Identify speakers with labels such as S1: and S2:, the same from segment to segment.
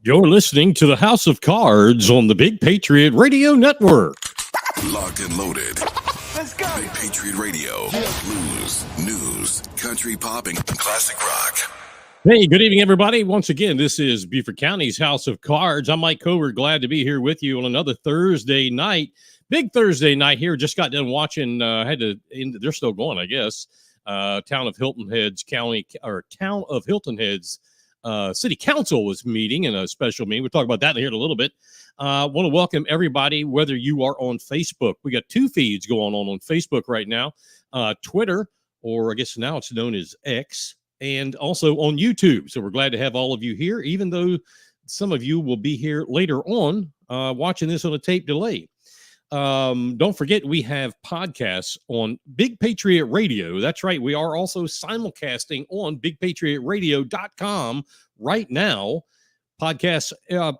S1: You're listening to the House of Cards on the Big Patriot Radio Network.
S2: Locked and loaded.
S3: Let's go.
S2: Big Patriot Radio. Blues, news, country pop, and classic rock.
S1: Hey, good evening, everybody. Once again, this is Beaufort County's House of Cards. I'm Mike Covert. Glad to be here with you on another Thursday night. Big Thursday night here. Just got done watching. They're still going, I guess. Town of Hilton Head's City Council was meeting in a special meeting. We'll talk about that here in a little bit. Want to welcome everybody, whether you are on Facebook. We got two feeds going on Facebook right now. Twitter, or I guess now it's known as X, and also on YouTube. So we're glad to have all of you here, even though some of you will be here later on watching this on a tape delay. Don't forget, we have podcasts on Big Patriot Radio. That's right. We are also simulcasting on bigpatriotradio.com right now. Podcasts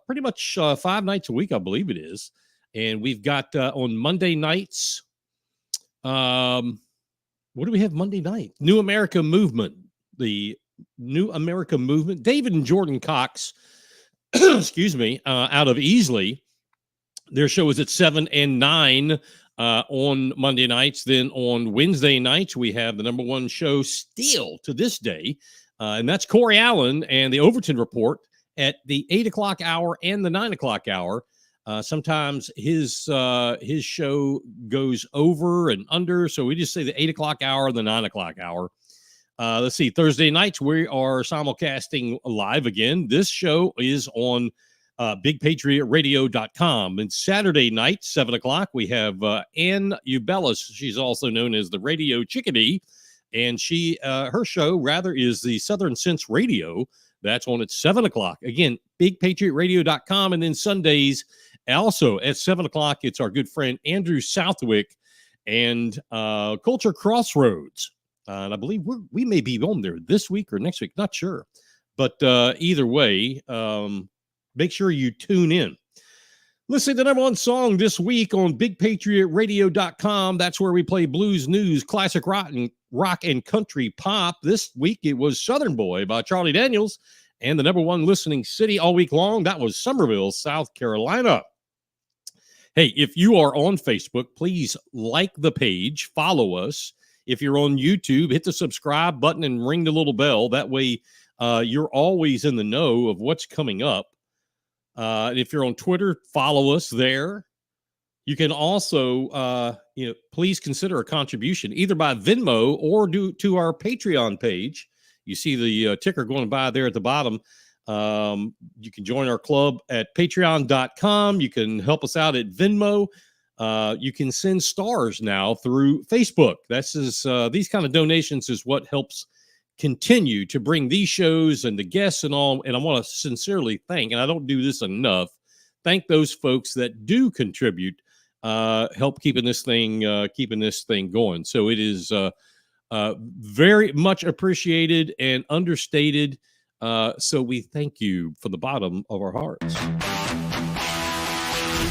S1: pretty much 5 nights a week, I believe it is. And we've got on Monday nights. What do we have Monday night? New America Movement. The New America Movement. David and Jordan Cox, excuse me, out of Easley. Their show is at 7 and 9 on Monday nights. Then on Wednesday nights, we have the number one show still to this day, and that's Corey Allen and the Overton Report at the 8 o'clock hour and the 9 o'clock hour. Sometimes his show goes over and under, so we just say the 8 o'clock hour and the 9 o'clock hour. Let's see, Thursday nights, we are simulcasting live again. This show is on bigpatriotradio.com. And Saturday night, 7 o'clock, we have Ann Ubellis. She's also known as the Radio Chickadee. And her show, rather, is the Southern Sense Radio. That's on at 7 o'clock. Again, bigpatriotradio.com. And then Sundays, also at 7 o'clock, it's our good friend Andrew Southwick and Culture Crossroads. And I believe we may be on there this week or next week. Not sure. But either way, make sure you tune in. Listen to the number one song this week on bigpatriotradio.com. That's where we play blues, news, classic rock and country pop. This week it was Southern Boy by Charlie Daniels. And the number one listening city all week long, that was Summerville, South Carolina. Hey, if you are on Facebook, please like the page, follow us. If you're on YouTube, hit the subscribe button and ring the little bell. That way you're always in the know of what's coming up. And if you're on Twitter, follow us there. You can also, please consider a contribution either by Venmo or to our Patreon page. You see the ticker going by there at the bottom. You can join our club at patreon.com. You can help us out at Venmo. You can send stars now through Facebook. These kind of donations is what helps continue to bring these shows and the guests and all. And I want to sincerely thank, and I don't do this enough, thank those folks that do contribute, help keeping this thing going. So it is very much appreciated and understated. So we thank you from the bottom of our hearts.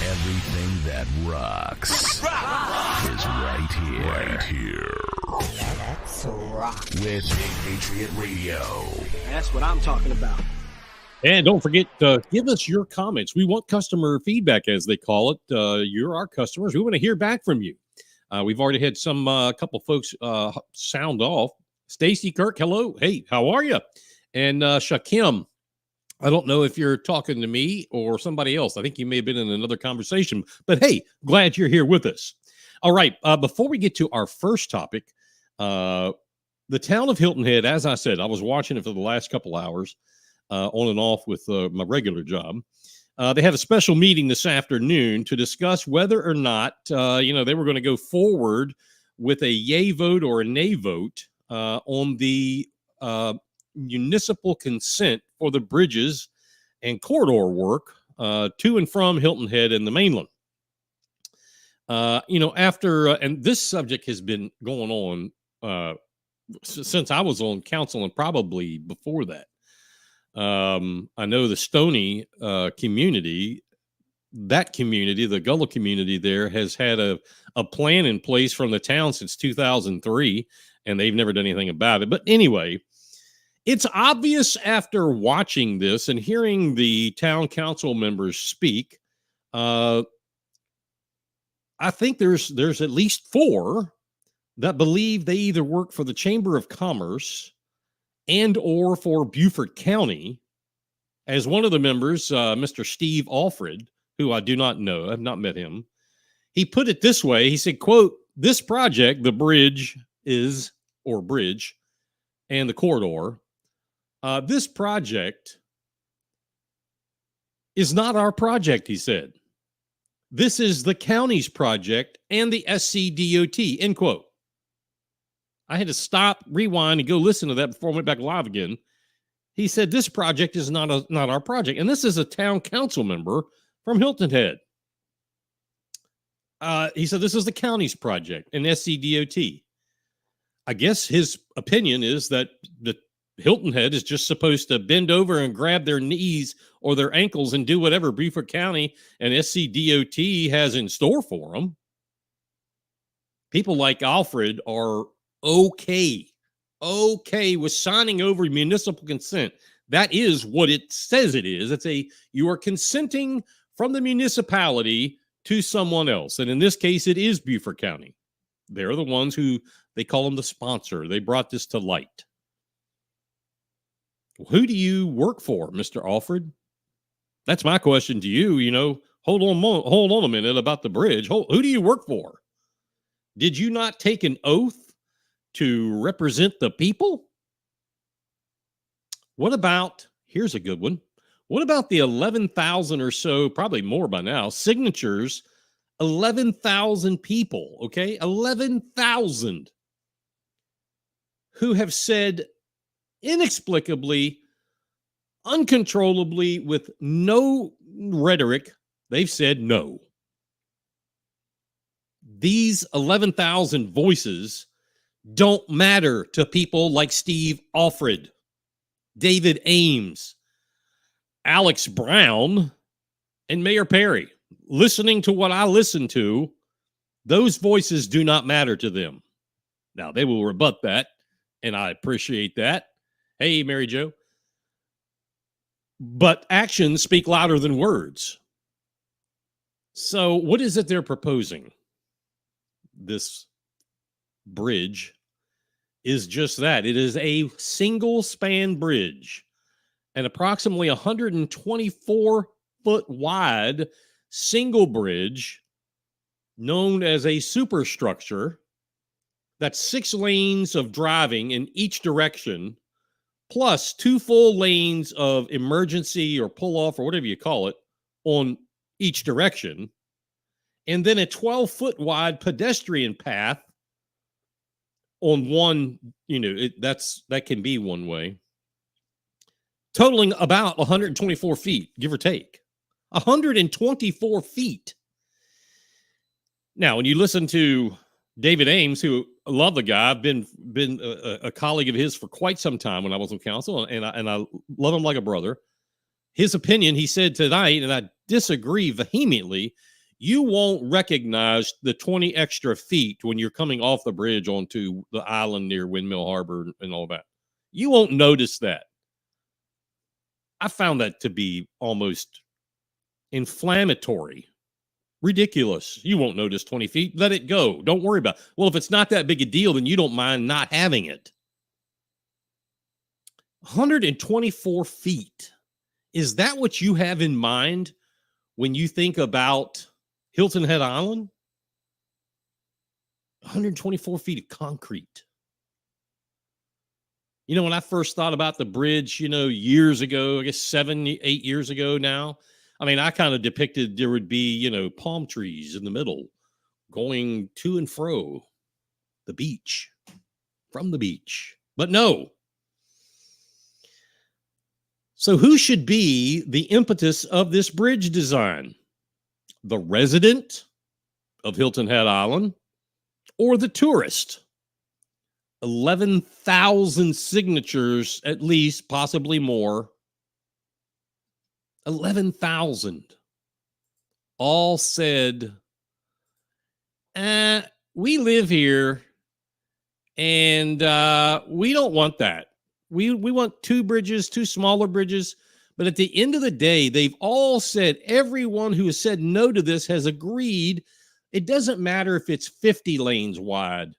S4: Everything that rocks is right here. Right here.
S3: Let's rock.
S4: With Big Patriot Radio.
S3: That's what I'm talking about.
S1: And don't forget, give us your comments. We want customer feedback, as they call it. You're our customers. We want to hear back from you. We've already had couple folks sound off. Stacy Kirk, hello. Hey, how are you? And Shakim, I don't know if you're talking to me or somebody else. I think you may have been in another conversation. But hey, glad you're here with us. All right, before we get to our first topic, the town of Hilton Head, as I said, I was watching it for the last couple hours on and off with my regular job. They had a special meeting this afternoon to discuss whether or not, they were going to go forward with a yay vote or a nay vote on the municipal consent for the bridges and corridor work to and from Hilton Head and the mainland. And this subject has been going on since I was on council and probably before that. I know the Stony community, the Gullah community there, has had a plan in place from the town since 2003, and they've never done anything about it. But anyway, It's obvious after watching this and hearing the town council members speak. I think there's at least 4 that believe they either work for the Chamber of Commerce and or for Beaufort County. As one of the members, Mr. Steve Alfred, who I do not know, I've not met him, he put it this way. He said, quote, "This project, the bridge and the corridor, this project is not our project," he said. "This is the county's project and the SCDOT," end quote. I had to stop, rewind, and go listen to that before I went back live again. He said, "This project is not our project." And this is a town council member from Hilton Head. He said, "This is the county's project and SCDOT." I guess his opinion is that the Hilton Head is just supposed to bend over and grab their knees or their ankles and do whatever Beaufort County and SCDOT has in store for them. People like Alfred are okay with signing over municipal consent. That is what it says it is. You are consenting from the municipality to someone else. And in this case, it is Beaufort County. They're the ones who, they call them the sponsor. They brought this to light. Who do you work for, Mr. Alfred? That's my question to you. Hold on a minute about the bridge. Who do you work for? Did you not take an oath to represent the people? What about, here's a good one. What about the 11,000 or so, probably more by now, signatures, 11,000 people, okay? 11,000 who have said inexplicably, uncontrollably, with no rhetoric, they've said no. These 11,000 voices don't matter to people like Steve Alfred, David Ames, Alex Brown, and Mayor Perry. Listening to what I listen to, those voices do not matter to them. Now, they will rebut that, and I appreciate that. Hey, Mary Jo. But actions speak louder than words. So what is it they're proposing? This bridge is just that. It is a single span bridge, an approximately 124-foot wide single bridge known as a superstructure. That's 6 lanes of driving in each direction, plus 2 full lanes of emergency or pull off or whatever you call it on each direction. And then a 12-foot wide pedestrian path on one, that can be one way, totaling about 124 feet, give or take. 124 feet. Now, when you listen to David Ames, who I love the guy, I've been a colleague of his for quite some time when I was on council, and I love him like a brother. His opinion, he said tonight, and I disagree vehemently, you won't recognize the 20 extra feet when you're coming off the bridge onto the island near Windmill Harbor and all that. You won't notice that. I found that to be almost inflammatory, ridiculous. You won't notice 20 feet. Let it go. Don't worry about it. Well, if it's not that big a deal, then you don't mind not having it. 124 feet. Is that what you have in mind when you think about Hilton Head Island? 124 feet of concrete. When I first thought about the bridge, years ago, I guess 7, 8 years ago now, I kind of depicted there would be, palm trees in the middle going to and fro the beach, from the beach. But no. So who should be the impetus of this bridge design? The resident of Hilton Head Island or the tourist? 11,000 signatures, at least, possibly more. 11,000 all said, we live here and we don't want that. We want two bridges, two smaller bridges. But at the end of the day, they've all said, everyone who has said no to this has agreed. It doesn't matter if it's 50 lanes wide.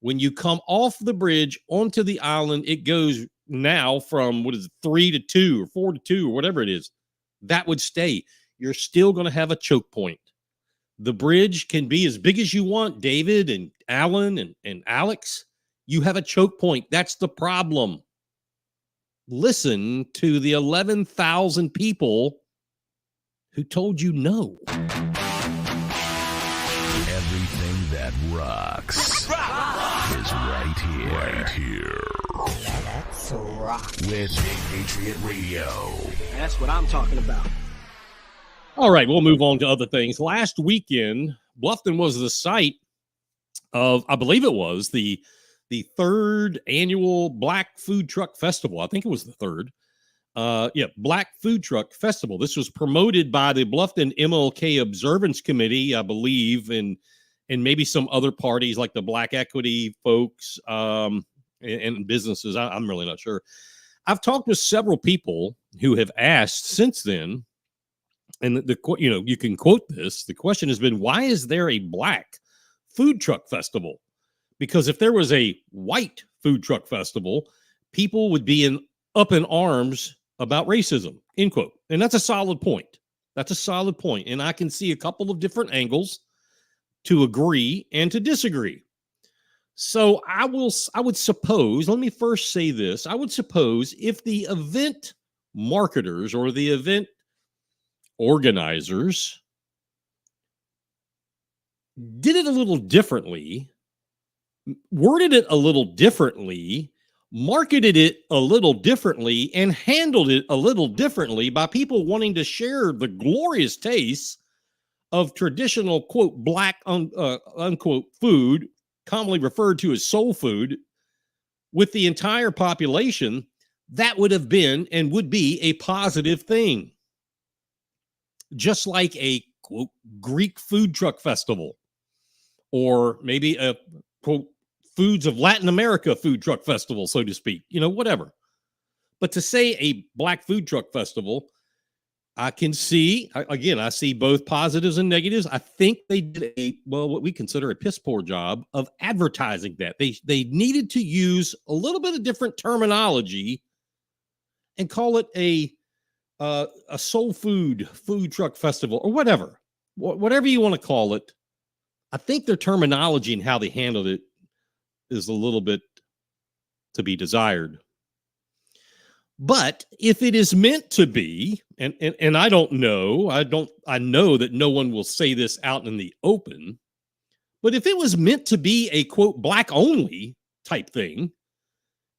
S1: When you come off the bridge onto the island, it goes now from 3 to 2 or 4 to 2 or whatever it is. That would stay. You're still going to have a choke point. The bridge can be as big as you want, David and Alan and Alex. You have a choke point. That's the problem. Listen to the 11,000 people who told you no.
S4: Everything that rocks is right here. Right here.
S3: That's rock.
S4: With Big Patriot Radio.
S3: That's what I'm talking about.
S1: All right, we'll move on to other things. Last weekend, Bluffton was the site of, I believe it was, the third annual Black Food Truck Festival. I think it was the third. Black Food Truck Festival. This was promoted by the Bluffton MLK Observance Committee, I believe, and maybe some other parties like the Black Equity folks and businesses. I'm really not sure. I've talked with several people who have asked since then, and you can quote this. The question has been, why is there a Black Food Truck Festival? Because if there was a white food truck festival, people would be up in arms about racism, end quote. And that's a solid point. That's a solid point. And I can see a couple of different angles to agree and to disagree. So I would suppose, let me first say this. I would suppose if the event marketers or the event organizers did it a little differently, worded it a little differently, marketed it a little differently, and handled it a little differently by people wanting to share the glorious tastes of traditional, quote, Black, unquote, food, commonly referred to as soul food, with the entire population, that would have been and would be a positive thing. Just like a, quote, Greek food truck festival, or maybe a, quote, Foods of Latin America food truck festival, so to speak, whatever. But to say a Black food truck festival, I can see, again, I see both positives and negatives. I think they did what we consider a piss poor job of advertising that. They needed to use a little bit of different terminology and call it a soul food truck festival or whatever you want to call it. I think their terminology and how they handled it is a little bit to be desired. But if it is meant to be, and I don't know, I know that no one will say this out in the open, but if it was meant to be a, quote, Black only type thing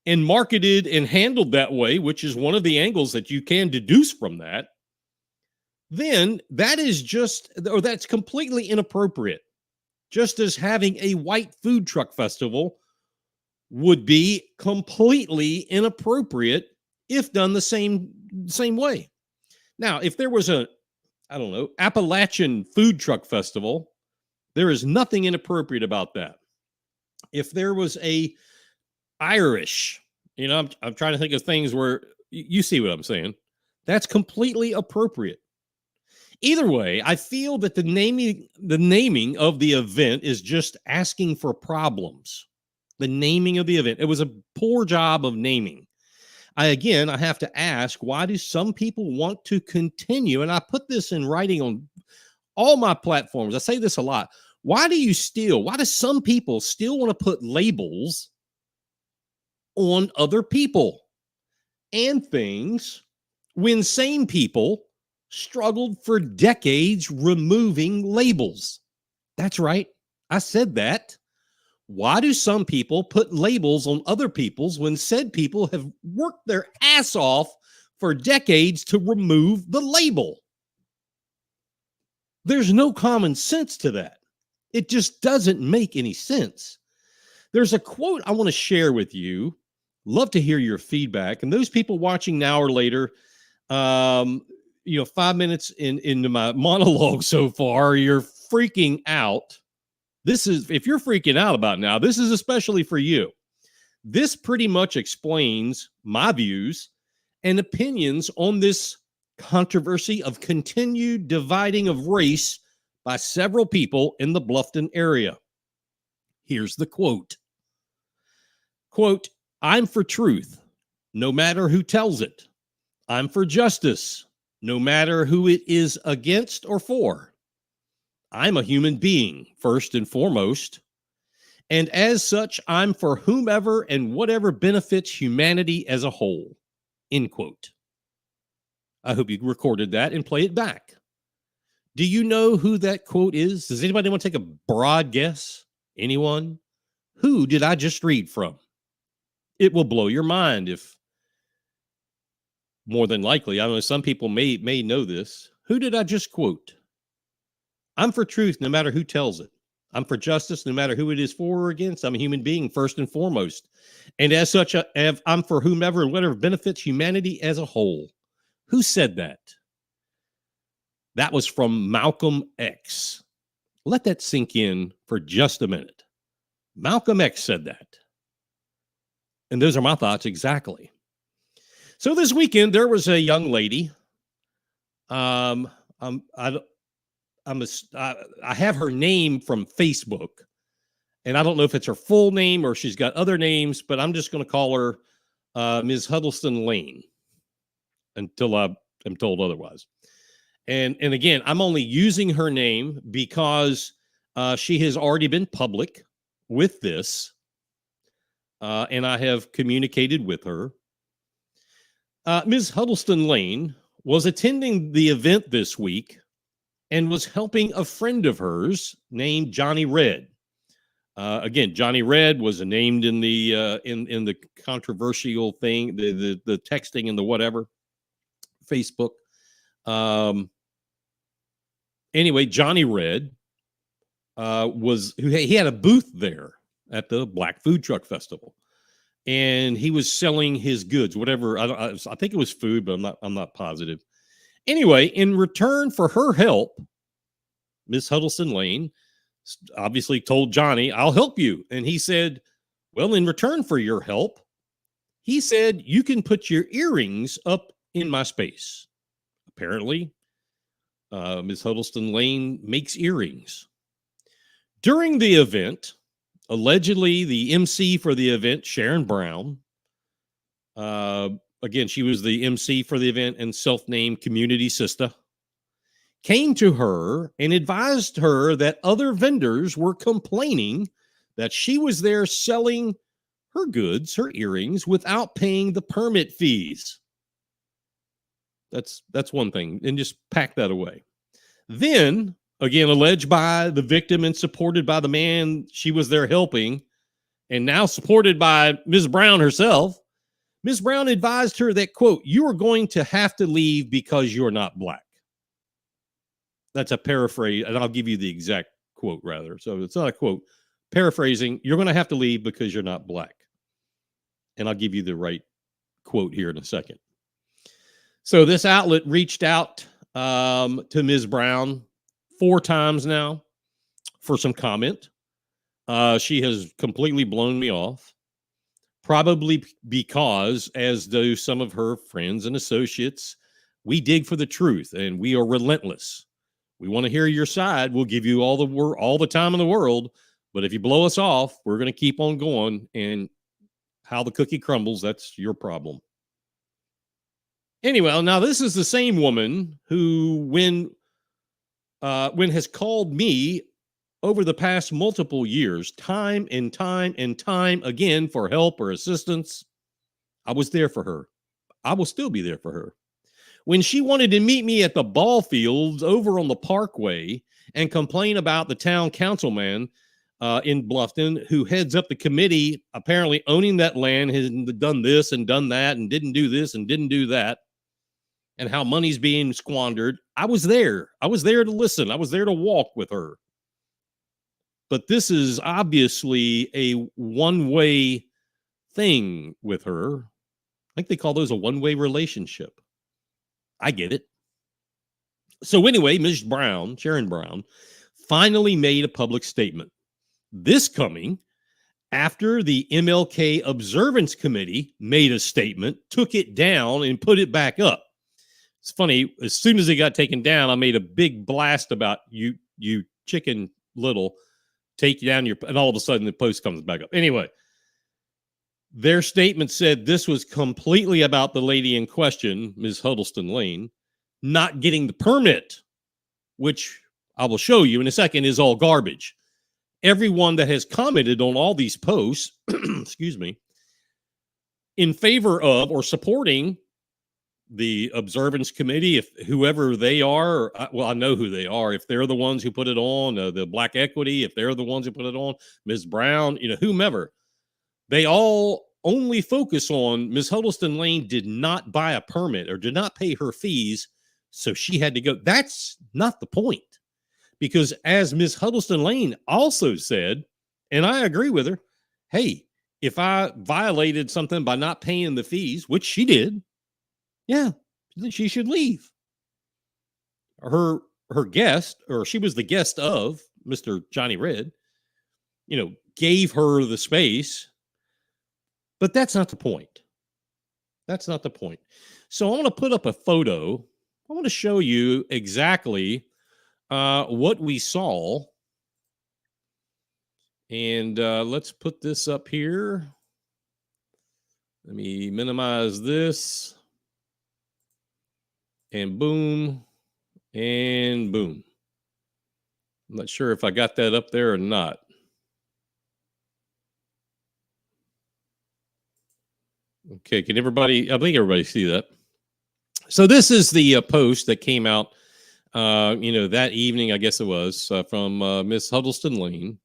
S1: and marketed and handled that way, which is one of the angles that you can deduce from that, then that's completely inappropriate. Just as having a white food truck festival would be completely inappropriate if done the same way. Now, if there was Appalachian food truck festival, there is nothing inappropriate about that. If there was a Irish, I'm trying to think of things where you see what I'm saying. That's completely appropriate. Either way, I feel that the naming of the event is just asking for problems. The naming of the event. It was a poor job of naming. I have to ask, why do some people want to continue? And I put this in writing on all my platforms. I say this a lot. Why do some people still want to put labels on other people and things when same people struggled for decades removing labels? That's right. I said that. Why do some people put labels on other people's when said people have worked their ass off for decades to remove the label? There's no common sense to that. It just doesn't make any sense. There's a quote I want to share with you. Love to hear your feedback. And those people watching now or later, 5 minutes into my monologue so far, you're freaking out. If you're freaking out about now, this is especially for you. This pretty much explains my views and opinions on this controversy of continued dividing of race by several people in the Bluffton area. Here's the quote. Quote, I'm for truth, no matter who tells it. I'm for justice, no matter who it is against or for. I'm a human being, first and foremost. And as such, I'm for whomever and whatever benefits humanity as a whole. End quote. I hope you recorded that and play it back. Do you know who that quote is? Does anybody want to take a broad guess? Anyone? Who did I just read from? It will blow your mind if, more than likely, I don't know, some people may know this. Who did I just quote? I'm for truth, no matter who tells it. I'm for justice, no matter who it is for or against. I'm a human being, first and foremost. And as such, I'm for whomever and whatever benefits humanity as a whole. Who said that? That was from Malcolm X. Let that sink in for just a minute. Malcolm X said that. And those are my thoughts exactly. So this weekend, there was a young lady. I have her name from Facebook, and I don't know if it's her full name or she's got other names, but I'm just going to call her Ms. Huddleston Lane until I'm told otherwise. And again, I'm only using her name because she has already been public with this, and I have communicated with her. Ms. Huddleston Lane was attending the event this week and was helping a friend of hers named Johnny Red. Again, Johnny Red was named in the in the controversial thing, the texting and the whatever, Facebook. Anyway, Johnny Red he had a booth there at the Black Food Truck Festival, and he was selling his goods, whatever. I think it was food, but I'm not positive. Anyway, in return for her help, Miss Huddleston Lane obviously told Johnny, I'll help you. And he said, well, in return for your help, he said, you can put your earrings up in my space. Apparently, Miss Huddleston Lane makes earrings. During the event, allegedly the MC for the event, Sharon Brown, again, she was the MC for the event and self-named community sister, came to her and advised her that other vendors were complaining that she was there selling her goods, her earrings, without paying the permit fees. That's one thing, and just pack that away. Then, again, alleged by the victim and supported by the man she was there helping, and now supported by Ms. Brown herself, Ms. Brown advised her that, quote, you are going to have to leave because you're not black. That's a paraphrase, and I'll give you the exact quote, rather. So it's not a quote. Paraphrasing, you're going to have to leave because you're not black. And I'll give you the right quote here in a second. So this outlet reached out to Ms. Brown 4 times now for some comment. She has completely blown me off, probably because, as do some of her friends and associates, we dig for the truth and we are relentless. We want to hear your side. We'll give you all the time in the world, but if you blow us off, we're going to keep on going. And how the cookie crumbles, that's your problem. Anyway, now this is the same woman who, when has called me over the past multiple years, time and time and time again, for help or assistance. I was there for her. I will still be there for her. When she wanted to meet me at the ball fields over on the Parkway and complain about the town councilman in Bluffton, who heads up the committee, apparently owning that land, has done this and done that and didn't do this and didn't do that, and how money's being squandered, I was there. I was there to listen. I was there to walk with her. But this is obviously a one-way thing with her. I think they call those a one-way relationship. I get it. So anyway, Ms. Brown, Sharon Brown, finally made a public statement. This coming After the MLK Observance Committee made a statement, took it down, and put it back up. It's funny, as soon as it got taken down, I made a big blast about you chicken little, take down your, and all of a sudden the post comes back up. Anyway, their statement said this was completely about the lady in question, Ms. Huddleston Lane, not getting the permit, which I will show you in a second is all garbage. Everyone that has commented on all these posts, excuse me, in favor of or supporting the observance committee, if whoever they are, well, I know who they are. If they're the ones who put it on, the Black Equity, if they're the ones who put it on, Ms. Brown, whomever, they all only focus on Ms. Huddleston Lane did not buy a permit or did not pay her fees, so she had to go. That's not the point. Because as Ms. Huddleston Lane also said, and I agree with her, hey, if I violated something by not paying the fees, which she did, yeah, she should leave. Her guest, or she was the guest of Mr. Johnny Red, gave her the space. But that's not the point. That's not the point. So I want to put up a photo. I want to show you exactly what we saw. And let's put this up here. Let me minimize this. And boom. And boom. I'm not sure if I got that up there or not. Okay, can everybody, I think everybody see that. So this is the post that came out that evening, I guess it was, from Miss Huddleston Lane.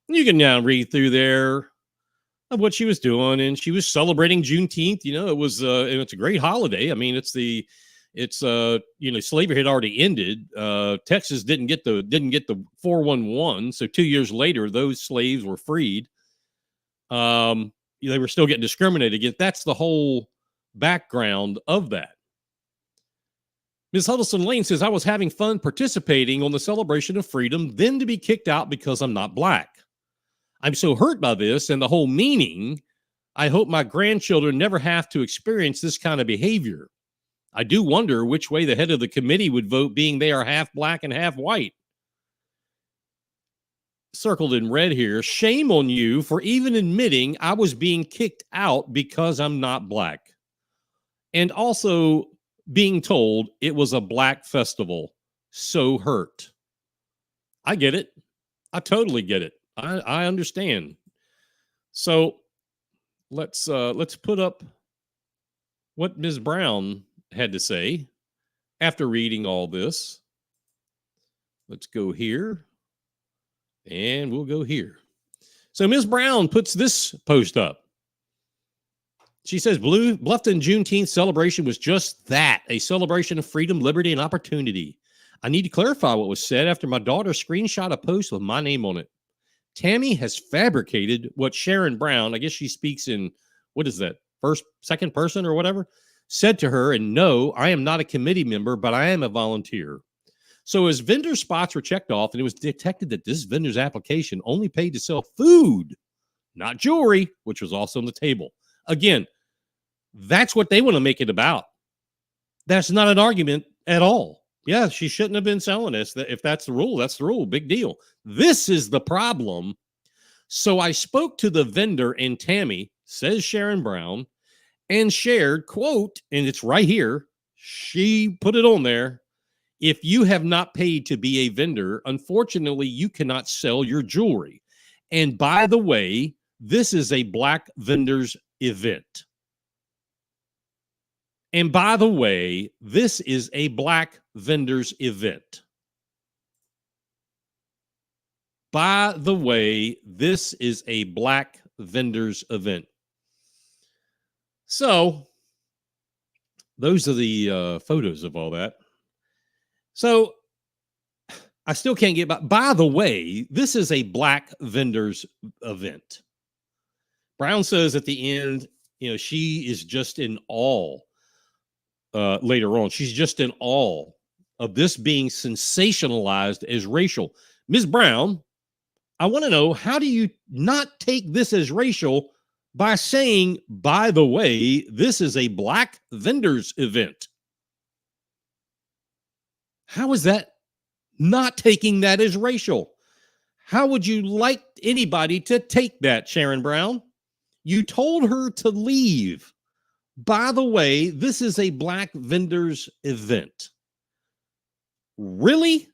S1: You can now read through there of what she was doing, and she was celebrating Juneteenth. It was it's a great holiday. I mean, slavery had already ended. Texas didn't get the 411, so 2 years later, those slaves were freed. They were still getting discriminated against. That's the whole background of that. Ms. Huddleston Lane says, I was having fun participating on the celebration of freedom, then to be kicked out because I'm not Black. I'm so hurt by this and the whole meaning. I hope my grandchildren never have to experience this kind of behavior. I do wonder which way the head of the committee would vote, being they are half Black and half white. Circled in red here, shame on you for even admitting I was being kicked out because I'm not Black. And also being told it was a Black festival. So hurt. I get it. I totally get it. I understand. So let's put up what Ms. Brown had to say after reading all this. Let's go here. And we'll go here. So Ms. Brown puts this post up. She says, Bluffton Juneteenth celebration was just that, a celebration of freedom, liberty, and opportunity. I need to clarify what was said after my daughter screenshot a post with my name on it. Tammy has fabricated what Sharon Brown, I guess she speaks in, what is that, second person or whatever, said to her, and no, I am not a committee member, but I am a volunteer. So as vendor spots were checked off, and it was detected that this vendor's application only paid to sell food, not jewelry, which was also on the table. Again, that's what they want to make it about. That's not an argument at all. Yeah, she shouldn't have been selling this. If that's the rule, that's the rule. Big deal. This is the problem. So I spoke to the vendor and Tammy, says Sharon Brown, and shared, quote, and it's right here. She put it on there. If you have not paid to be a vendor, unfortunately, you cannot sell your jewelry. And by the way, this is a Black vendors event. And by the way, this is a Black vendors event. By the way, this is a Black vendors event. So, those are the photos of all that. So, I still can't get by the way, this is a Black vendors event. Brown says at the end, she is just in awe. Later on, she's just in awe of this being sensationalized as racial. Ms. Brown, I want to know, how do you not take this as racial by saying, by the way, this is a black vendors event? How is that not taking that as racial? How would you like anybody to take that, Sharon Brown? You told her to leave. By the way, this is a black vendors event. Really?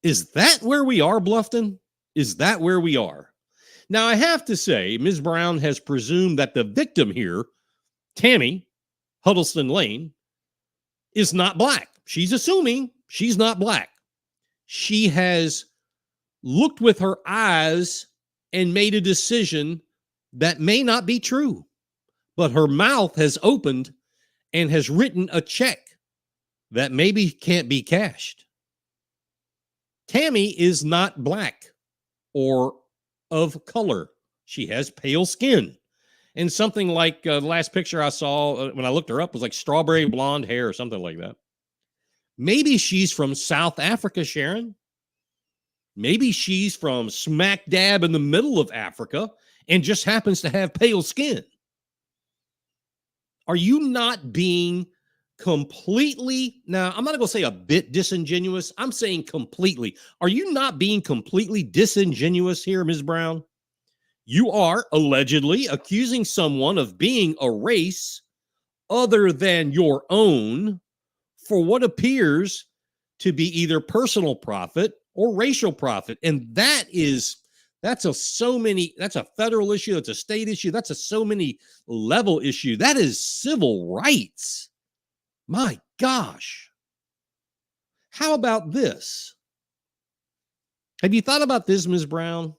S1: Is that where we are, Bluffton? Is that where we are? Now, I have to say, Ms. Brown has presumed that the victim here, Tammy Huddleston Lane, is not black. She's assuming she's not black. She has looked with her eyes and made a decision that may not be true, but her mouth has opened and has written a check that maybe can't be cashed. Tammy is not black or of color. She has pale skin. And something like the last picture I saw when I looked her up was like strawberry blonde hair or something like that. Maybe she's from South Africa, Sharon. Maybe she's from smack dab in the middle of Africa and just happens to have pale skin. Are you not being completely, now I'm not going to say a bit disingenuous, I'm saying completely. Are you not being completely disingenuous here, Ms. Brown? You are allegedly accusing someone of being a race other than your own for what appears to be either personal profit or racial profit. And that's a federal issue, that's a state issue, that's a so many level issue. That is civil rights. My gosh. How about this? Have you thought about this, Ms. Brown?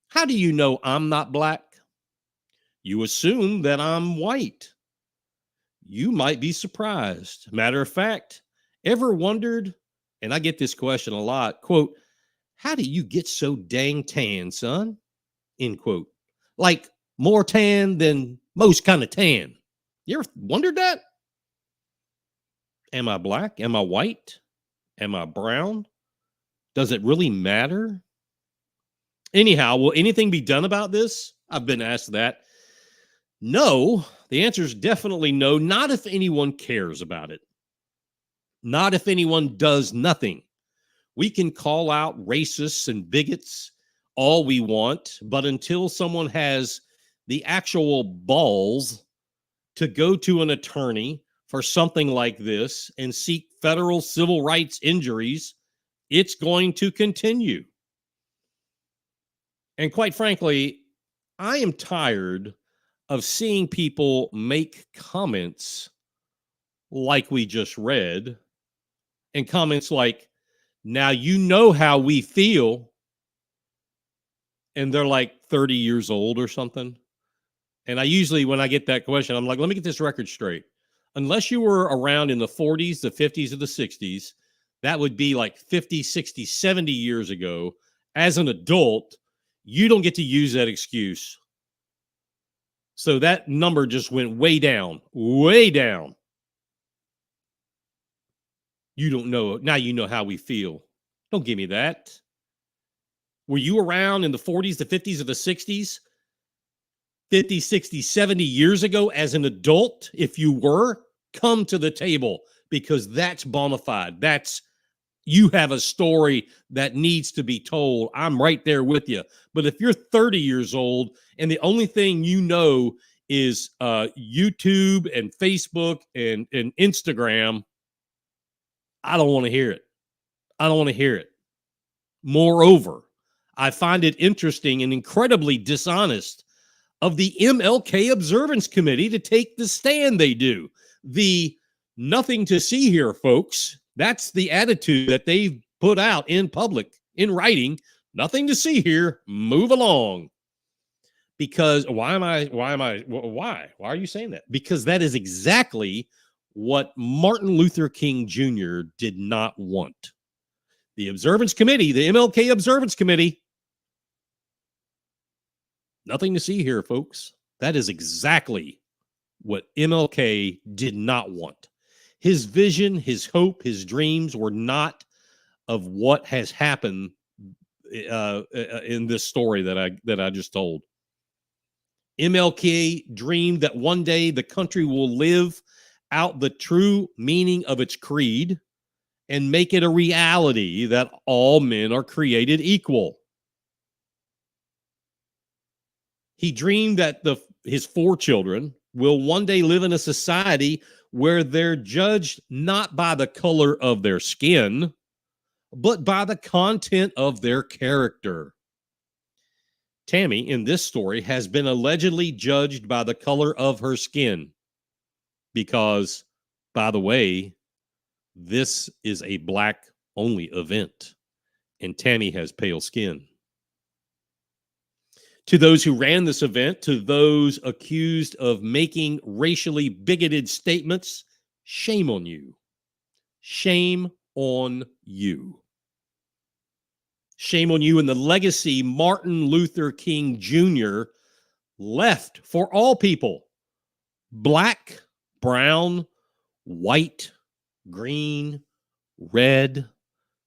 S1: How do you know I'm not black? You assume that I'm white. You might be surprised. Matter of fact, ever wondered, and I get this question a lot, quote, how do you get so dang tan, son? End quote. Like more tan than most kind of tan. You ever wondered that? Am I black? Am I white? Am I brown? Does it really matter? Anyhow, will anything be done about this? I've been asked that. No. The answer is definitely no. Not if anyone cares about it. Not if anyone does nothing. We can call out racists and bigots all we want, but until someone has the actual balls to go to an attorney for something like this and seek federal civil rights injuries, it's going to continue. And quite frankly, I am tired of seeing people make comments like we just read, and comments like, now you know how we feel, and they're like 30 years old or something. And I usually, when I get that question, I'm like, let me get this record straight. Unless you were around in the 40s, the 50s, or the 60s, that would be like 50, 60, 70 years ago. As an adult, you don't get to use that excuse. So that number just went way down, way down. You don't know. Now you know how we feel. Don't give me that. Were you around in the 40s, the 50s, or the 60s? 50, 60, 70 years ago as an adult? If you were, come to the table, because that's bona fide. You have a story that needs to be told. I'm right there with you. But if you're 30 years old and the only thing you know is YouTube and Facebook and Instagram, I don't want to hear it. I don't want to hear it. Moreover, I find it interesting and incredibly dishonest of the MLK Observance Committee to take the stand they do. The nothing to see here, folks. That's the attitude that they've put out in public, in writing. Nothing to see here. Move along. Because why are you saying that? Because that is exactly what Martin Luther King Jr. did not want. The Observance Committee, the MLK Observance Committee, nothing to see here, folks. That is exactly what MLK did not want. His vision, his hope, his dreams were not of what has happened in this story that I just told. MLK dreamed that one day the country will live out the true meaning of its creed and make it a reality that all men are created equal. He dreamed that his 4 children will one day live in a society where they're judged not by the color of their skin, but by the content of their character. Tammy, in this story, has been allegedly judged by the color of her skin because, by the way, this is a black-only event, and Tammy has pale skin. To those who ran this event, to those accused of making racially bigoted statements, shame on you. Shame on you. Shame on you and the legacy Martin Luther King Jr. left for all people. Black, brown, white, green, red,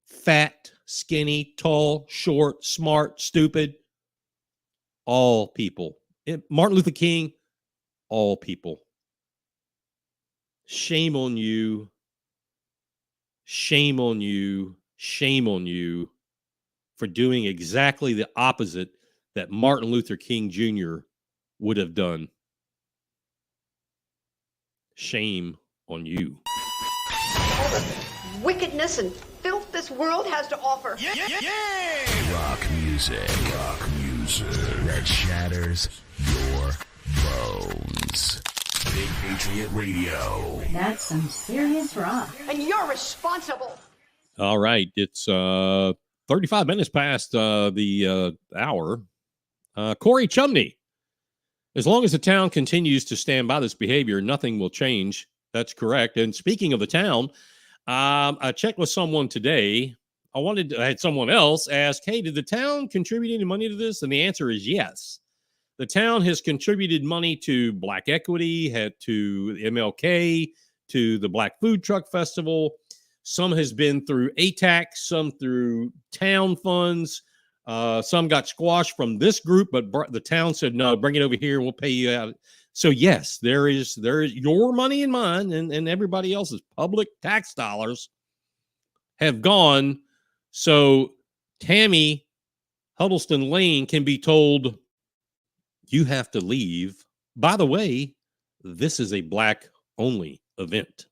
S1: fat, skinny, tall, short, smart, stupid. All people. Martin Luther King, all people. Shame on you. Shame on you. Shame on you for doing exactly the opposite that Martin Luther King Jr. would have done. Shame on you.
S5: All the wickedness and filth this world has to offer.
S4: Yeah! Rock music that shatters your bones. Big Patriot Radio.
S6: That's some serious rock.
S5: And you're responsible.
S1: All right. It's 35 minutes past the hour. Corey Chumney. As long as the town continues to stand by this behavior, nothing will change. That's correct. And speaking of the town, I checked with someone today. I had someone else ask, hey, did the town contribute any money to this? And the answer is yes. The town has contributed money to Black Equity, to MLK, to the Black Food Truck Festival. Some has been through ATAC, some through town funds. Some got squashed from this group, but the town said, no, bring it over here and we'll pay you out. So yes, there is your money and mine and everybody else's public tax dollars have gone. So Tammy Huddleston Lane can be told, you have to leave. By the way, this is a black-only event.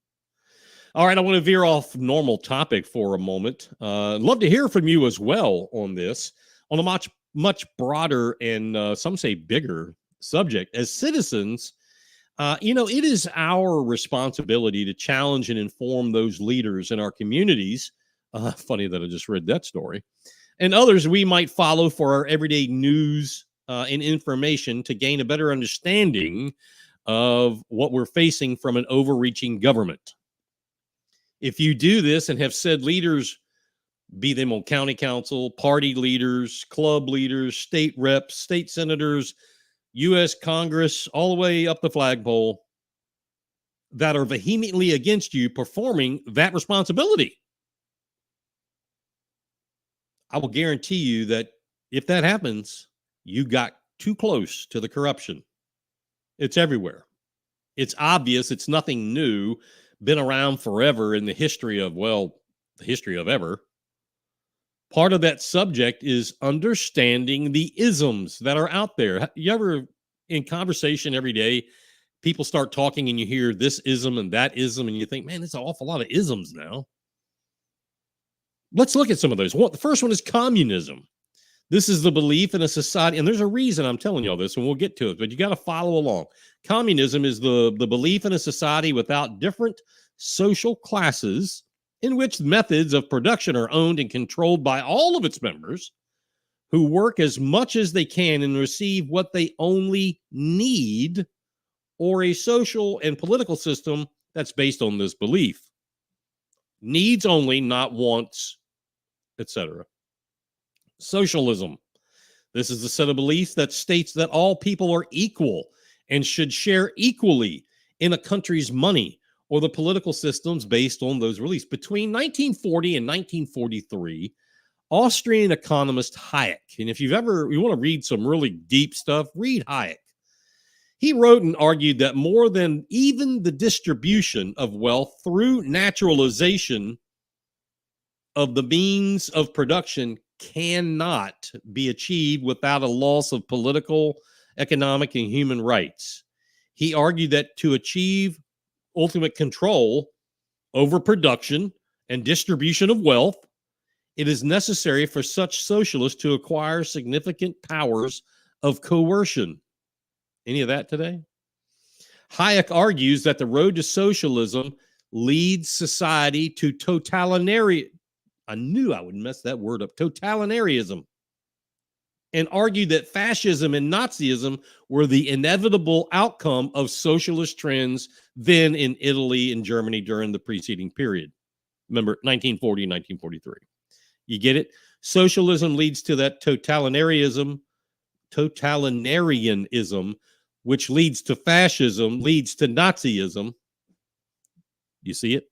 S1: All right, I want to veer off normal topic for a moment. Love to hear from you as well on this, on a much broader and some say bigger subject. As citizens, it is our responsibility to challenge and inform those leaders in our communities. Funny that I just read that story. And others we might follow for our everyday news and information to gain a better understanding of what we're facing from an overreaching government. If you do this and have said leaders, be them on county council, party leaders, club leaders, state reps, state senators, U.S. Congress, all the way up the flagpole, that are vehemently against you performing that responsibility, I will guarantee you that if that happens, you got too close to the corruption. It's everywhere. It's obvious. It's nothing new. Been around forever in the history of ever. Part of that subject is understanding the isms that are out there. You ever, in conversation every day, people start talking and you hear this ism and that ism, and you think, man, there's an awful lot of isms now. Let's look at some of those. The first one is communism. This is the belief in a society, and there's a reason I'm telling you all this, and we'll get to it, but you got to follow along. Communism is the belief in a society without different social classes in which methods of production are owned and controlled by all of its members, who work as much as they can and receive what they only need, or a social and political system that's based on this belief. Needs only, not wants, etc. Socialism. This is the set of beliefs that states that all people are equal and should share equally in a country's money or the political systems based on those beliefs. Between 1940 and 1943, Austrian economist Hayek. And if you want to read some really deep stuff, read Hayek. He wrote and argued that more than even the distribution of wealth through naturalization of the means of production cannot be achieved without a loss of political, economic, and human rights. He argued that to achieve ultimate control over production and distribution of wealth, it is necessary for such socialists to acquire significant powers of coercion. Any of that today? Hayek argues that the road to socialism leads society to totalitarian. I knew I would mess that word up. Totalitarianism. And argued that fascism and Nazism were the inevitable outcome of socialist trends then in Italy and Germany during the preceding period. Remember, 1940 and 1943. You get it? Socialism leads to that totalitarianism, which leads to fascism, leads to Nazism. You see it?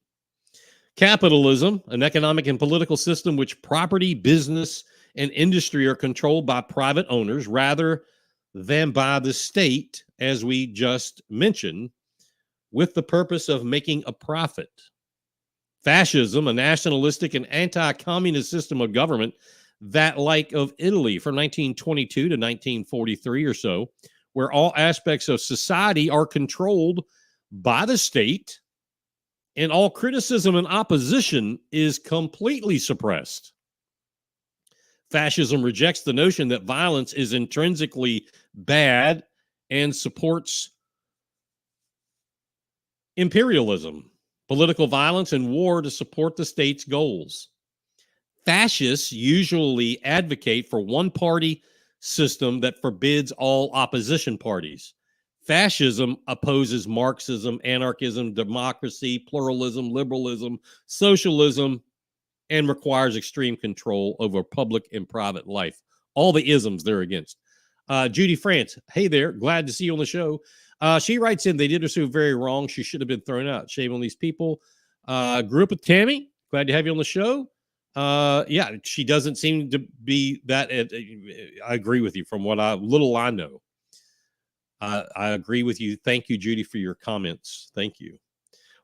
S1: Capitalism, an economic and political system which property, business, and industry are controlled by private owners rather than by the state, as we just mentioned, with the purpose of making a profit. Fascism, a nationalistic and anti-communist system of government that, like of Italy from 1922 to 1943 or so, where all aspects of society are controlled by the state and all criticism and opposition is completely suppressed. Fascism rejects the notion that violence is intrinsically bad and supports imperialism, political violence, and war to support the state's goals. Fascists usually advocate for one-party system that forbids all opposition parties. Fascism opposes Marxism, anarchism, democracy, pluralism, liberalism, socialism, and requires extreme control over public and private life. All the isms they're against. Judy France, hey there, glad to see you on the show. She writes in, they did her so very wrong. She should have been thrown out. Shame on these people. Grew up with Tammy. Glad to have you on the show. Yeah, she doesn't seem to be that. I agree with you from what little I know. I agree with you. Thank you, Judy, for your comments. Thank you.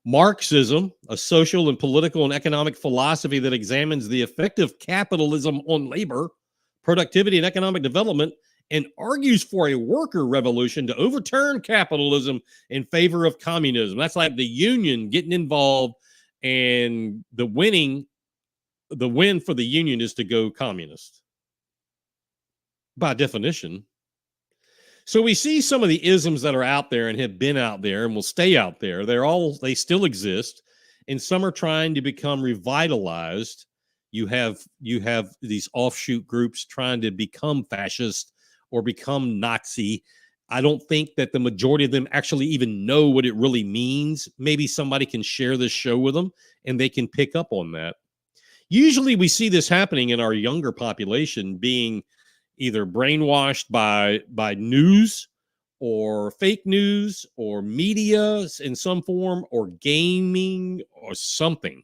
S1: Marxism, a social and political and economic philosophy that examines the effect of capitalism on labor, productivity, and economic development, and argues for a worker revolution to overturn capitalism in favor of communism. That's like the union getting involved, and the win for the union is to go communist by definition. So we see some of the isms that are out there and have been out there and will stay out there. They still exist, and some are trying to become revitalized. You have these offshoot groups trying to become fascist or become Nazi. I don't think that the majority of them actually even know what it really means. Maybe somebody can share this show with them and they can pick up on that. Usually we see this happening in our younger population, being either brainwashed by news or fake news or media in some form or gaming or something.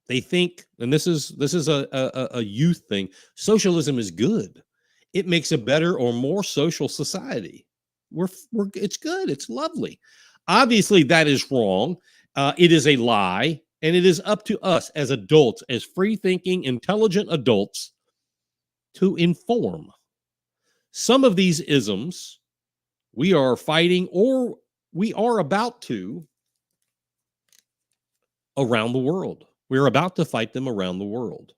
S1: They think, and this is a youth thing, socialism is good. It makes a better or more social society. It's good. It's lovely. Obviously, that is wrong. It is a lie, and it is up to us as adults, as free-thinking, intelligent adults, to inform. Some of these isms we are fighting, or we are about to, around the world. We're about to fight them around the world.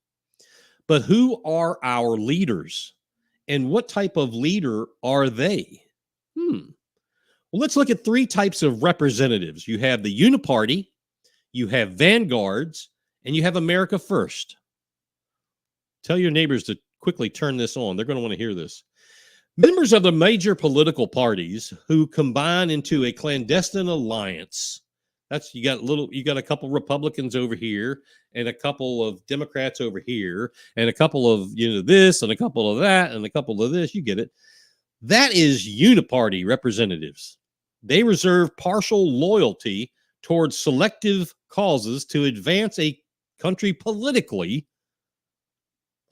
S1: But who are our leaders? And what type of leader are they? Well, let's look at three types of representatives. You have the Uniparty, you have vanguards, and you have America First. Tell your neighbors to quickly turn this on. They're going to want to hear this. Members of the major political parties who combine into a clandestine alliance. You got a couple Republicans over here and a couple of Democrats over here and a couple of this and a couple of that and a couple of this. You get it. That is uniparty representatives. They reserve partial loyalty towards selective causes to advance a country politically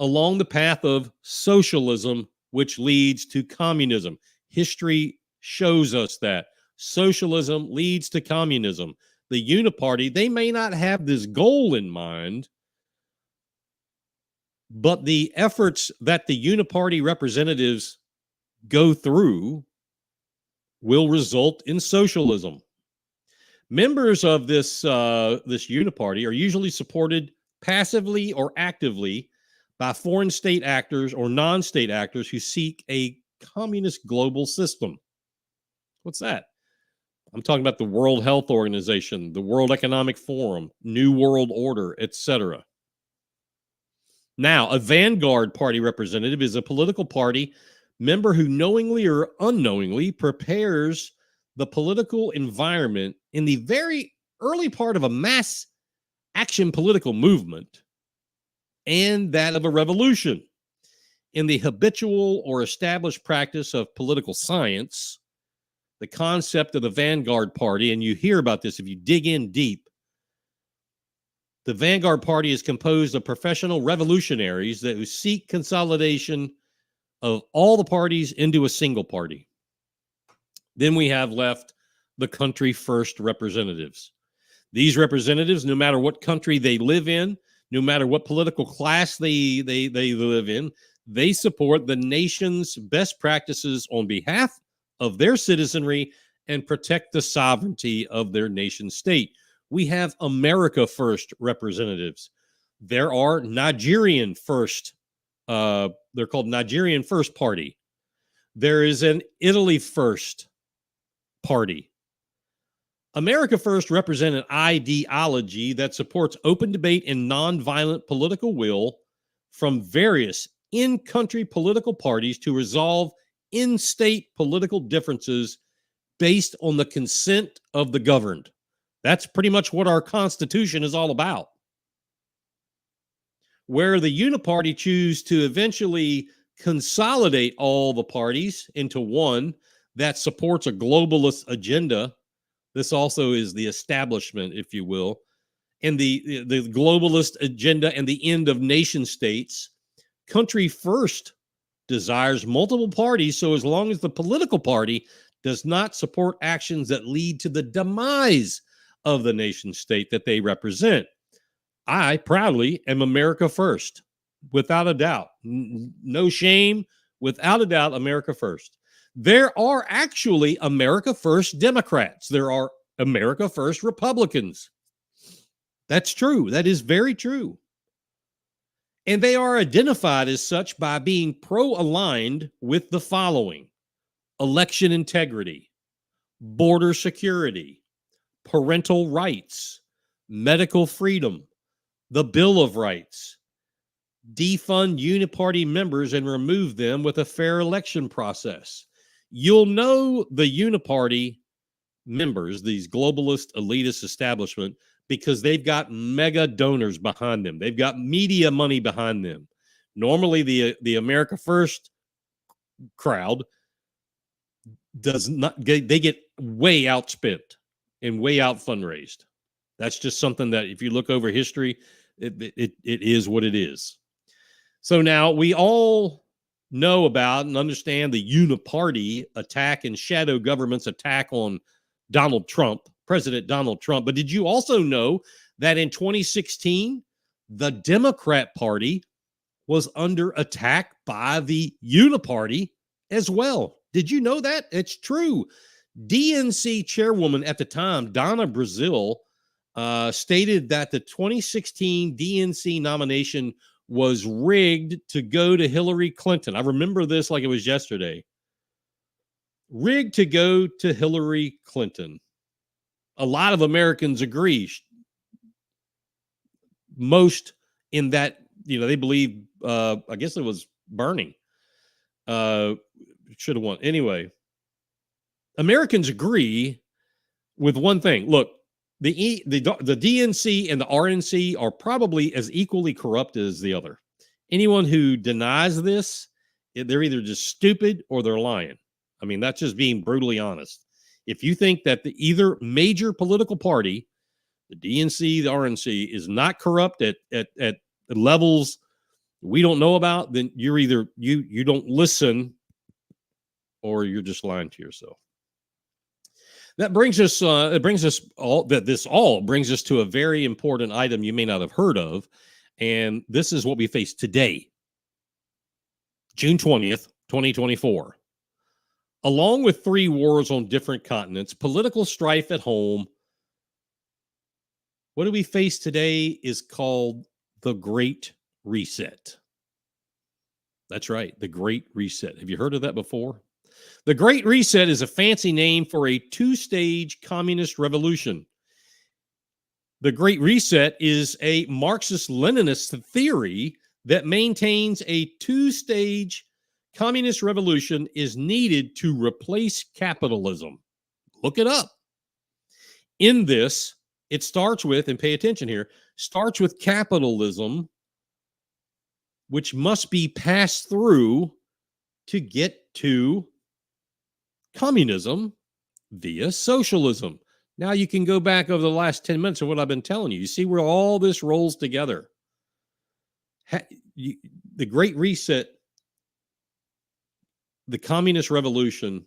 S1: along the path of socialism, which leads to communism. History shows us that socialism leads to communism. The Uniparty, they may not have this goal in mind, but the efforts that the Uniparty representatives go through will result in socialism. Members of this Uniparty are usually supported passively or actively by foreign state actors or non-state actors who seek a communist global system. What's that? I'm talking about the World Health Organization, the World Economic Forum, New World Order, etc. Now, a Vanguard Party representative is a political party member who knowingly or unknowingly prepares the political environment in the very early part of a mass action political movement and that of a revolution. In the habitual or established practice of political science, the concept of the Vanguard Party, and you hear about this if you dig in deep, the Vanguard Party is composed of professional revolutionaries that who seek consolidation of all the parties into a single party. Then we have left the country first representatives. These representatives, no matter what country they live in, no matter what political class they live in, they support the nation's best practices on behalf of their citizenry and protect the sovereignty of their nation state. We have America First representatives. There are Nigerian First. They're called Nigerian First Party. There is an Italy First Party. America First represent an ideology that supports open debate and nonviolent political will from various in-country political parties to resolve in-state political differences based on the consent of the governed. That's pretty much what our Constitution is all about. Where the Uniparty choose to eventually consolidate all the parties into one that supports a globalist agenda. This also is the establishment, if you will, and the globalist agenda and the end of nation states. Country First desires multiple parties, so as long as the political party does not support actions that lead to the demise of the nation state that they represent. I proudly am America First, without a doubt. No shame, without a doubt, America First. There are actually America First Democrats. There are America First Republicans. That's true. That is very true. And they are identified as such by being pro-aligned with the following: election integrity, border security, parental rights, medical freedom, the Bill of Rights, defund Uniparty members and remove them with a fair election process. You'll know the Uniparty members, these globalist elitist establishment, because they've got mega donors behind them. They've got media money behind them. Normally, the America First crowd does not get, they get way outspent and way out fundraised. That's just something that if you look over history, it is what it is. So now we all know about and understand the Uniparty attack and shadow government's attack on Donald Trump, President Donald Trump. But did you also know that in 2016, the Democrat Party was under attack by the Uniparty as well? Did you know that? It's true. DNC chairwoman at the time, Donna Brazile, stated that the 2016 DNC nomination was rigged to go to Hillary Clinton. I remember this like it was yesterday. Rigged to go to Hillary Clinton. A lot of Americans agree. Most in that, they believe, I guess it was Bernie. Should have won. Anyway, Americans agree with one thing. Look, the DNC and the RNC are probably as equally corrupt as the other. Anyone who denies this, they're either just stupid or they're lying. I mean, that's just being brutally honest. If you think that either major political party, the DNC, the RNC, is not corrupt at levels, we don't know about, then you're either you don't listen or you're just lying to yourself. That brings us this all brings us to a very important item you may not have heard of, and this is what we face today, June 20th, 2024. Along with 3 wars on different continents, political strife at home, what do we face today is called the Great Reset. That's right, the Great Reset. Have you heard of that before? The Great Reset is a fancy name for a 2-stage communist revolution. The Great Reset is a Marxist-Leninist theory that maintains a 2-stage communist revolution is needed to replace capitalism. Look it up. In this, it starts with, and pay attention here, starts with capitalism, which must be passed through to get to communism via socialism. Now you can go back over the last 10 minutes of what I've been telling you. You see where all this rolls together. The Great Reset, the communist revolution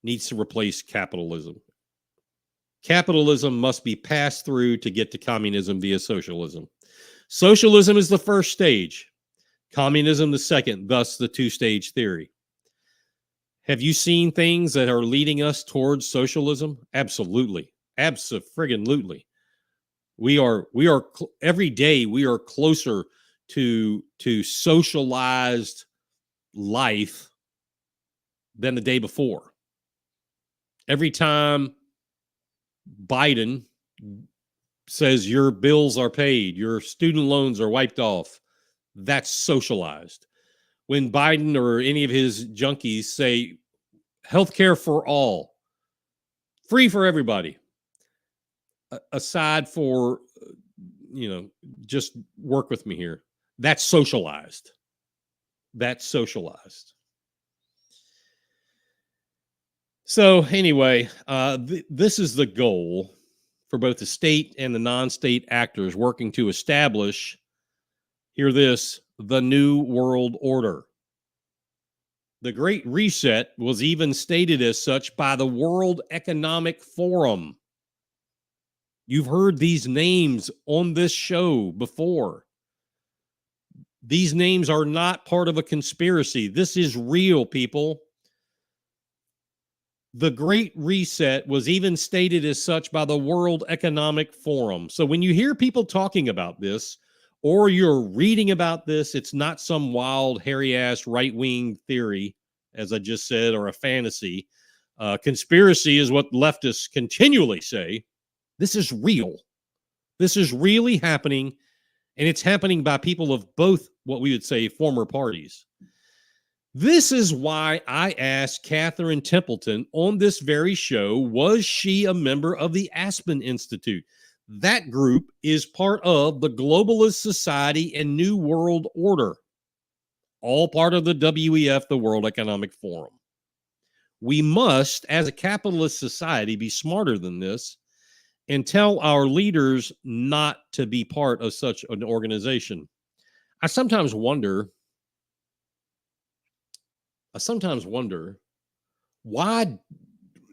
S1: needs to replace capitalism. Capitalism must be passed through to get to communism via socialism. Socialism is the first stage, communism the second, thus the 2-stage theory. Have you seen things that are leading us towards socialism? Absolutely. Abso-friggin-lutely. We are every day we are closer to socialized life than the day before. Every time Biden says your bills are paid, your student loans are wiped off, that's socialized. When Biden or any of his junkies say healthcare for all, free for everybody, aside for, just work with me here, that's socialized. That's socialized. So anyway, this is the goal for both the state and the non-state actors working to establish, hear this, the New World Order. The Great Reset was even stated as such by the World Economic Forum. You've heard these names on this show before. These names are not part of a conspiracy. This is real, people. The Great Reset was even stated as such by the World Economic Forum. So when you hear people talking about this, or you're reading about this, it's not some wild, hairy-ass right-wing theory, as I just said, or a fantasy. Conspiracy is what leftists continually say. This is real. This is really happening, and it's happening by people of both what we would say former parties. This is why I asked Catherine Templeton on this very show, was she a member of the Aspen Institute? That group is part of the Globalist Society and New World Order, all part of the WEF, the World Economic Forum. We must, as a capitalist society, be smarter than this and tell our leaders not to be part of such an organization. I sometimes wonder, why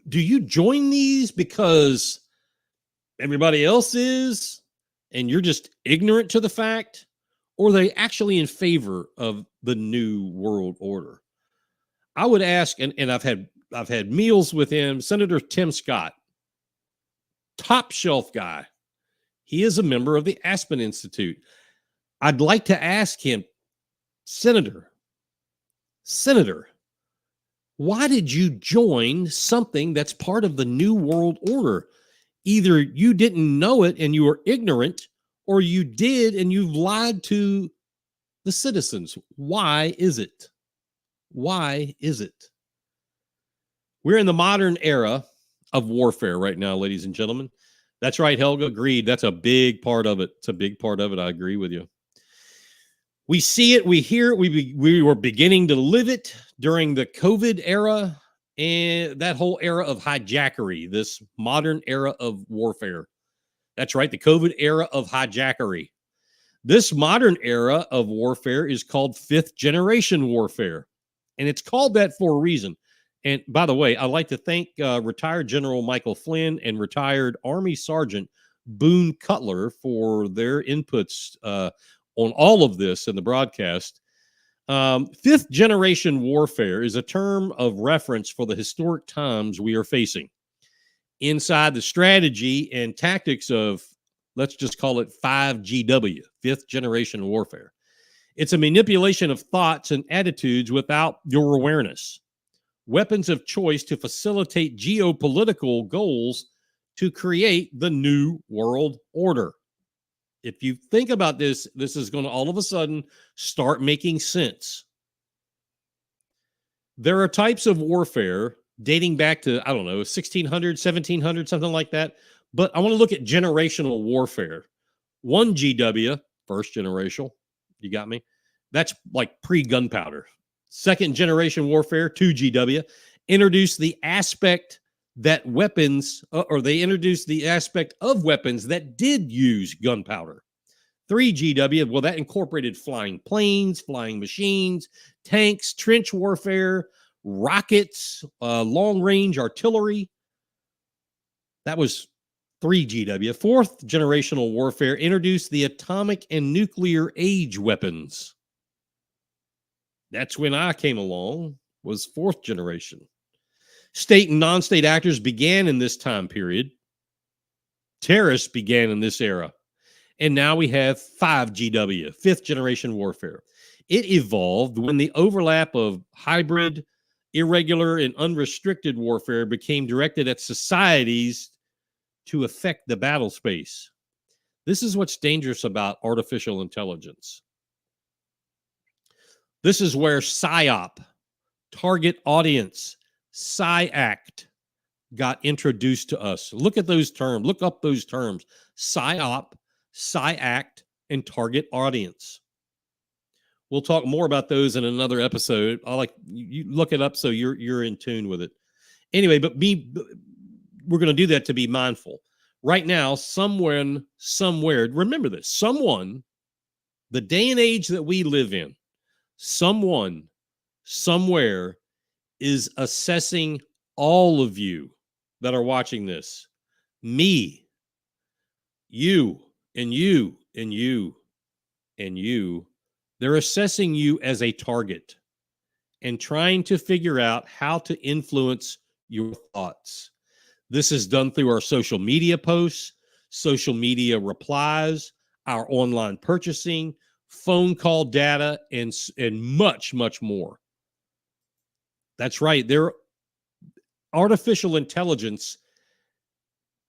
S1: do you join these because everybody else is and you're just ignorant to the fact, or are they actually in favor of the New World Order? I would ask, and I've had meals with him, Senator Tim Scott, top shelf guy. He is a member of the Aspen Institute. I'd like to ask him, Senator, why did you join something that's part of the New World Order? Either you didn't know it and you were ignorant, or you did and you've lied to the citizens. Why is it? Why is it? We're in the modern era of warfare right now, ladies and gentlemen. That's right, Helga. Agreed. That's a big part of it. It's a big part of it. I agree with you. We see it, we hear it, we were beginning to live it during the COVID era and that whole era of hijackery, this modern era of warfare. That's right, the COVID era of hijackery. This modern era of warfare is called fifth generation warfare, and it's called that for a reason. And by the way, I'd like to thank retired General Michael Flynn and retired Army Sergeant Boone Cutler for their inputs on all of this in the broadcast. Fifth generation warfare is a term of reference for the historic times we are facing. Inside the strategy and tactics of, let's just call it 5GW, fifth generation warfare. It's a manipulation of thoughts and attitudes without your awareness. Weapons of choice to facilitate geopolitical goals to create the new world order. If you think about this, this is going to all of a sudden start making sense. There are types of warfare dating back to, I don't know, 1600, 1700, something like that. But I want to look at generational warfare. 1GW, first generational, you got me? That's like pre-gunpowder. Second generation warfare, 2GW, introduced the aspect that weapons, or they introduced the aspect of weapons that did use gunpowder. 3GW, well, that incorporated flying planes, flying machines, tanks, trench warfare, rockets, long-range artillery. That was 3GW. Fourth generational warfare introduced the atomic and nuclear age weapons. That's when I came along, was fourth generation. State and non-state actors began in this time period. Terrorists began in this era. And now we have 5GW, fifth generation warfare. It evolved when the overlap of hybrid, irregular, and unrestricted warfare became directed at societies to affect the battle space. This is what's dangerous about artificial intelligence. This is where PSYOP, target audience, PSYACT, got introduced to us. Look at those terms. Look up those terms. PSYOP, PSYACT, and target audience. We'll talk more about those in another episode. I like you look it up so you're in tune with it. Anyway, but we're going to do that to be mindful. Right now, somewhere, remember this, someone, the day and age that we live in, someone, somewhere is assessing all of you that are watching this. Me, you, and you, and you, and you. They're assessing you as a target and trying to figure out how to influence your thoughts. This is done through our social media posts, social media replies, our online purchasing, phone call data, and much, much more. That's right. Artificial intelligence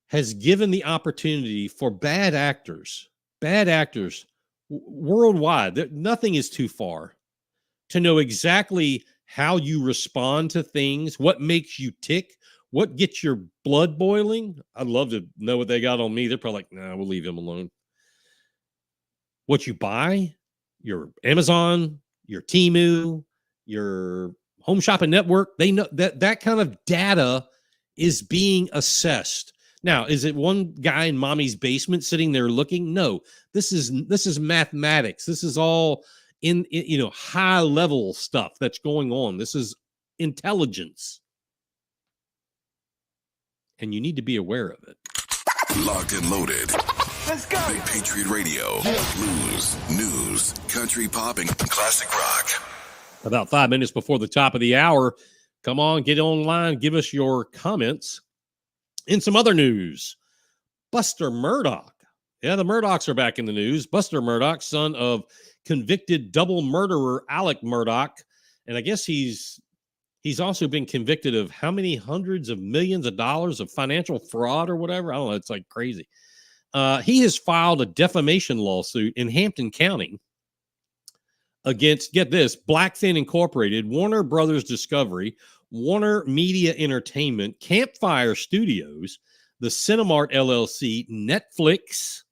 S1: has given the opportunity for bad actors worldwide. Nothing is too far to know exactly how you respond to things, what makes you tick, what gets your blood boiling. I'd love to know what they got on me. They're probably like, nah, we'll leave him alone. What you buy, your Amazon, your Temu, your Home Shopping Network, they know that kind of data is being assessed. Now, is it one guy in mommy's basement sitting there looking? No, this is mathematics. This is all in high level stuff that's going on. This is intelligence. And you need to be aware of it.
S2: Locked and loaded.
S3: Let's go.
S2: Big Patriot Radio. Blues, news, country pop, and classic rock.
S1: About 5 minutes before the top of the hour. Come on, get online. Give us your comments. In some other news, Buster Murdaugh. Yeah, the Murdaughs are back in the news. Buster Murdaugh, son of convicted double murderer Alec Murdaugh. And I guess he's also been convicted of how many hundreds of millions of dollars of financial fraud or whatever. I don't know. It's like crazy. He has filed a defamation lawsuit in Hampton County against, get this, Blackfin Incorporated, Warner Brothers Discovery, Warner Media Entertainment, Campfire Studios, the Cinemark LLC, Netflix,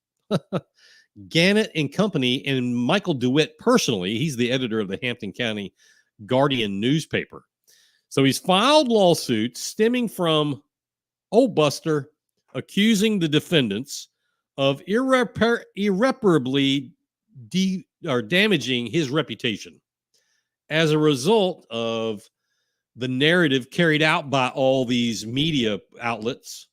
S1: Gannett and Company, and Michael DeWitt personally. He's the editor of the Hampton County Guardian newspaper. So he's filed lawsuits stemming from old Buster accusing the defendants of irreparably damaging his reputation as a result of the narrative carried out by all these media outlets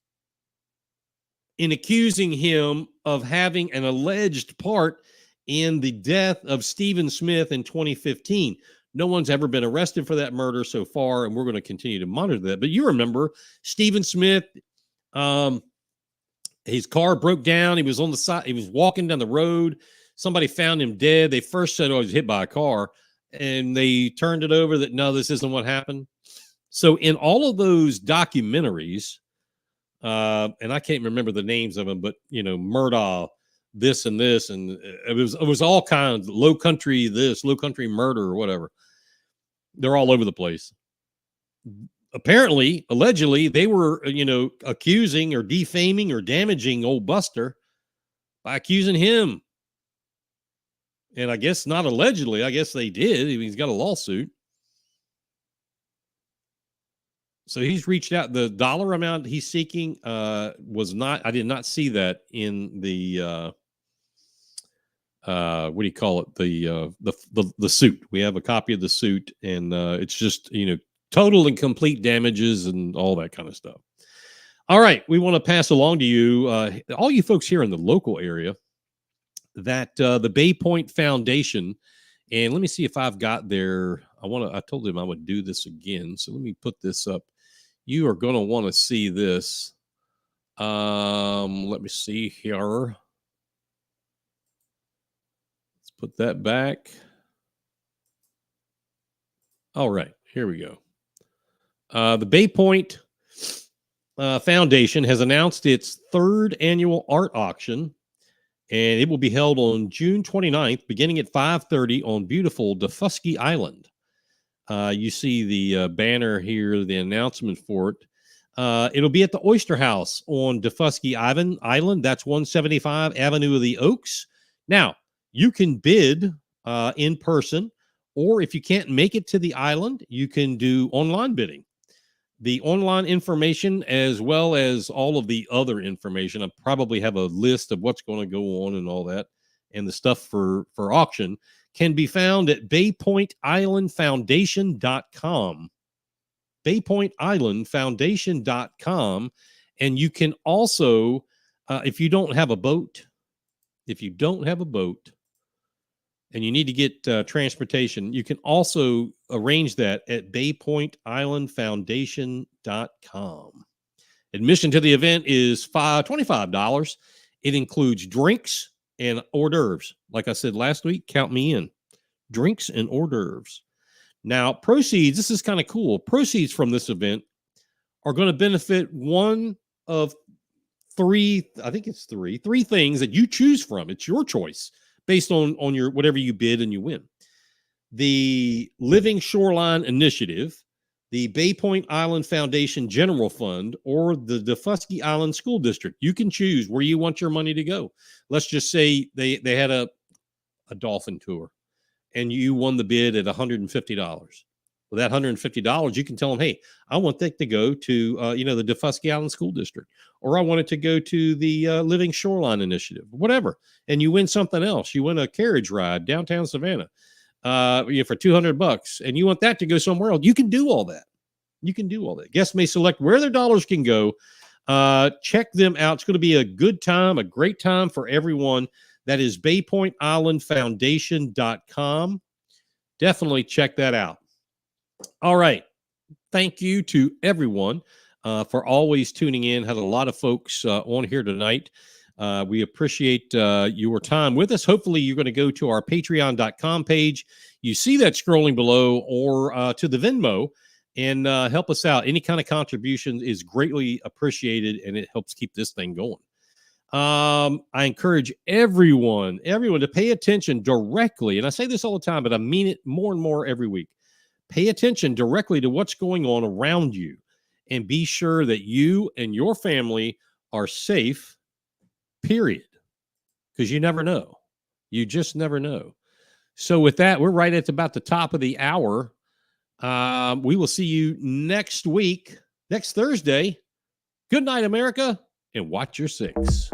S1: in accusing him of having an alleged part in the death of Stephen Smith in 2015. No one's ever been arrested for that murder so far, and we're going to continue to monitor that. But you remember Stephen Smith, his car broke down. He was on the side. He was walking down the road. Somebody found him dead. They first said, oh, he was hit by a car, and they turned it over that, no, this isn't what happened. So in all of those documentaries, and I can't remember the names of them, but, you know, Murdaugh, this and this, and it was all kinds, Low Country this, Low Country Murder, or whatever. They're all over the place. Apparently, allegedly, they were, you know, accusing or defaming or damaging old Buster by accusing him. And I guess not allegedly, I guess they did. He's got a lawsuit. So he's reached out. The dollar amount he's seeking was not, I did not see that in the, what do you call it? The suit. We have a copy of the suit, and it's just, you know, total and complete damages and all that kind of stuff. All right. We want to pass along to you, all you folks here in the local area, that the Bay Point Foundation, and let me see if I've got their, I told them I would do this again. So let me put this up. You are going to want to see this. Let me see here. Let's put that back. All right, here we go. The Bay Point Foundation has announced its third annual art auction, and it will be held on June 29th, beginning at 5:30 on beautiful Defusky Island. You see the banner here, the announcement for it. It'll be at the Oyster House on Defusky Island. That's 175 Avenue of the Oaks. Now, you can bid in person, or if you can't make it to the island, you can do online bidding. The online information, as well as all of the other information, I probably have a list of what's going to go on and all that, and the stuff for auction, can be found at BayPointIslandFoundation.com. BayPointIslandFoundation.com. And you can also, if you don't have a boat, and you need to get transportation, you can also arrange that at BayPointIslandFoundation.com. Admission to the event is $25. It includes drinks and hors d'oeuvres. Like I said last week, count me in. Drinks and hors d'oeuvres. Now, proceeds, this is kind of cool. Proceeds from this event are going to benefit one of three things that you choose from. It's your choice based on your whatever you bid and you win. The Living Shoreline Initiative, the Bay Point Island Foundation General Fund, or the Defusky Island School District. You can choose where you want your money to go. Let's just say they had a dolphin tour and you won the bid at $150. With that $150, you can tell them, hey, I want that to go to, the Defusky Island School District, or I want it to go to the Living Shoreline Initiative, whatever. And you win something else. You win a carriage ride downtown Savannah for $200, and you want that to go somewhere else. You can do all that. Guests may select where their dollars can go. Check them out. It's going to be a good time, a great time for everyone. That is BayPointIslandFoundation.com. Definitely check that out. All right. Thank you to everyone for always tuning in. Had a lot of folks on here tonight. We appreciate your time with us. Hopefully, you're going to go to our Patreon.com page. You see that scrolling below, or to the Venmo, and help us out. Any kind of contribution is greatly appreciated, and it helps keep this thing going. I encourage everyone to pay attention directly. And I say this all the time, but I mean it more and more every week. Pay attention directly to what's going on around you, and be sure that you and your family are safe, period. Because you never know. You just never know. So with that, we're right at about the top of the hour. We will see you next week, next Thursday. Good night, America, and watch your six.